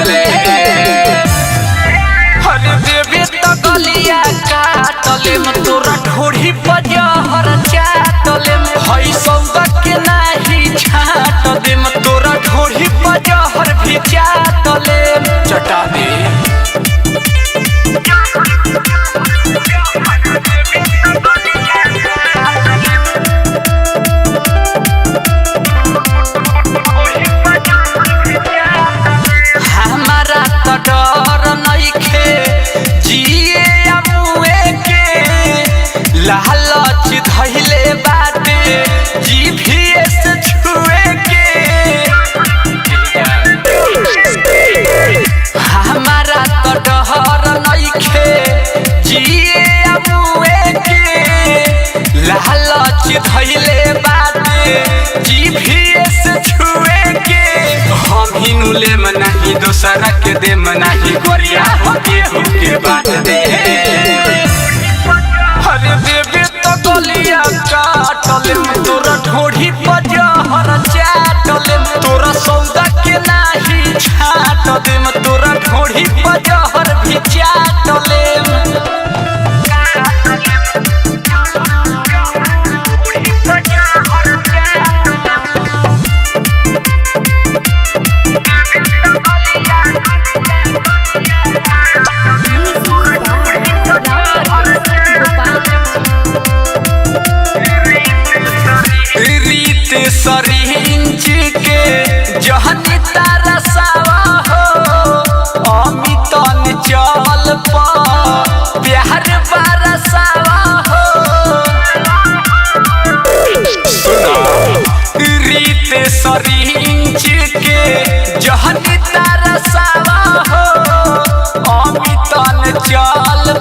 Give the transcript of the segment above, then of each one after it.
ले हर देवे तो गलिया काटले तोरा ढोढ़ी पजहर चाटले हई सौदा के नाही छाट दे तोरा ढोढ़ी पजहर भी चाटले चटा दे हमारा तो डर नइखे जिए मुए के लालच धइले बाटे जीभीएस छुए के हमारा तो डर नइखे जिए मुए के लालच धइले बाटे जीभीएस छुए के हम हिनुले में नहीं दोसरा के दे में नहीं गोरिया होके होके बात दे हरे देवे तो गलिया काटले तोरा ढोढ़ी पजहर चाटले तोरा सौदा के नाही छाट दे तोरा ढोढ़ी पजहर भी चाटले सरिंच के जहनी तारा सावा हो अमित चल प्यार बरसावा हो रीत सरिंच के जहनी तारा सावा हो अमित चल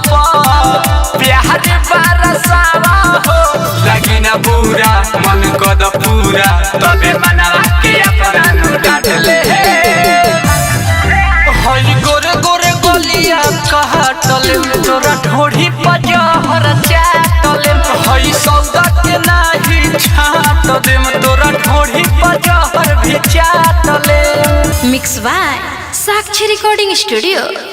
प्यार बरसावा हो लगी ना बुरा मन कद पूरा तबे मनवा के अपना डाट ले हई गोरे गोरे गलिया काटले तोरा ढोढ़ी पजहर चाटले हई सौदा के नाही छाट दे तोरा ढोढ़ी पजहर भी चाटले mix by Sakshi recording studio.